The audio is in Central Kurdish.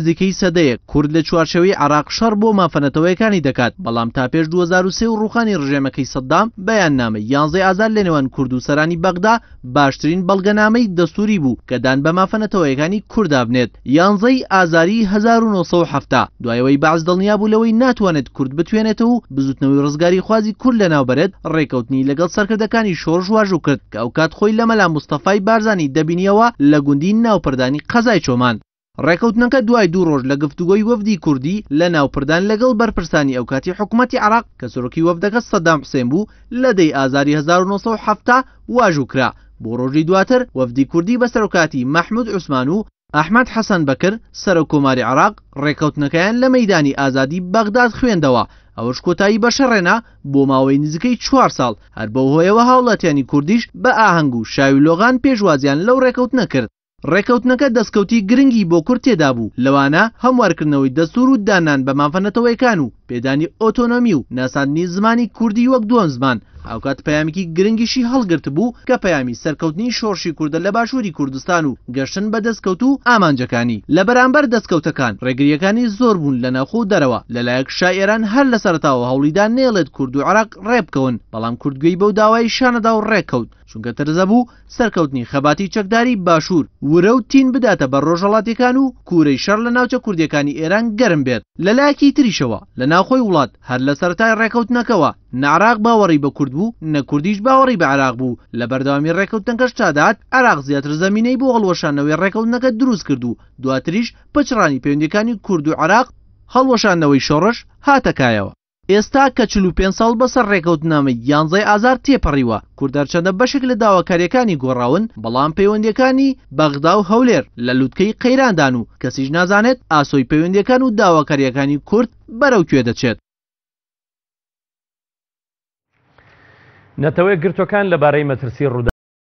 نزیکەی سەدەیەک کورد لە چوارچێوەی عێراق شەڕ بۆ مافەنەتەوەیەکانی دەکات، بەڵام تا پێش 2003 و ڕووخانی ڕژێمەکەی سەدام بەیاننامەی 11 ئازار لە نێوان کورد و سەرانی بەغدا باشترین بەڵگەنامەی دەستوری بوو کە دان بە مافەنەتەوەیەکانی کوردا بنێت. 11 ئازاری 1970 دوایەوەی بەعز دڵنیا بوو لەوەی ناتوانێت کورد بتوێنێتەوە و بزوتنەوەی ڕزگاری خوازی کورد لەناوبەرێت، ڕێکەوتنی لەگەڵ سەرکردەکانی شۆڕژ واژوو کرد کە ئەو کات خۆی لە مەلا مستەفای بارزانی دەبینیەوە لە گوندی ناوپەردانی قەزای چۆمان. ڕێکەوتنەکە دوای 2 ڕۆژ لە گفتوگۆی وەفدی کوردی لە ناوپردان لەگەڵ بەرپرسانی ئەو کاتی حکوومەتی عێراق کە سەرۆکی وەفدەکە سەدام حوسێن بوو لە دەی ئازاری 1970 واژوو کرا. بۆ ڕۆژی دواتر وەفدی کوردی بە سەرۆکاتی مەحموود عوسمان و ئەحمەد حەسەن بەکر سەرۆکۆماری عێراق ڕێکەوتنەکەیان لە مەیدانی ئازادی بەغداد خوێندەوە. ئەوەش کۆتایی بەشەڕێنا بۆ ماوەی نزیکەی 4 ساڵ، هەر بەو هۆیەوە هاوڵاتیانی کوردیش بە ئاهەنگ و شاوی لۆغان پێشوازیان لەو ڕێکەوتنە کرد. ڕێکەوتنەکە دەستکەوتی گرنگی بۆ کورد تێدا بوو، لەوانە هەموارکردنەوەی دەستور و دانان بە مافەنەتەوەیەکان و پێدانی ئۆتۆنۆمی و ناساندنی زمانی کوردی وەک دووەم زمان. ئەوکات پەیامێکی گرنگیشی هەڵگرت بوو کە پەیامی سەرکەوتنی شۆڕشی کوردە لە باشووری کوردستان و گەشتن بە دەستکەوت و ئامانجەکانی. لە بەرامبەر دەستکەوتەکان ڕێگریەکانی زۆر بوون لە ناوخۆ و دەرەوە، لەلایەک شاعێران هەر لە سەرەتاوە هەوڵیدا نێڵێت کورد و عێراق ڕێبکەون، بەڵام کوردگوێی بەو داوای شانەدا و ڕێکەوت چونکە ترزە بوو سەرکەوتنی خەباتی چەکداری باشوور ورە و تین بداتە بەر ڕۆژهەڵاتیەکان و کوورەی شەڕ لە ناوچە کوردیەکانی ئێران گەرم بێت. لەلایەکی تریشەوە لە ناوخۆی وڵات هەر لە سەرەتای ڕێکەوتنەکەوە نە عێراق باوەڕی بە کورد بوو نە کوردیش باوەڕی بە عێراق بوو. لە بەردەوامی ڕێکەوتنەکەش تادات عێراق زیاتر زەمینەی بۆ هەڵوەشانەوەی ڕێکەوتنەکە دروست کرد و دواتریش پچڕانی پەیوەندیەکانی کورد و عێراق هەڵوەشانەوەی شۆڕش هاتەکایەوە. ئێستا کە 45 ساڵ بەسەر ڕێکەوتنامەی 11 ئازار تێپەڕیوە، کوردار چەندە بەشێک لە داواکاریەکانی گۆڕاون، بەڵام پەیوەندیەکانی بەغدا و هەولێر لە لووتکەی قەیراندان و کەسیش نازانێت ئاسۆی پەیوەندیەکان و داواکاریەکانی کورد بەرەو کوێ دەچێت. نەتەوەی گرتوەکان لەبارەی مەترسی ڕوودا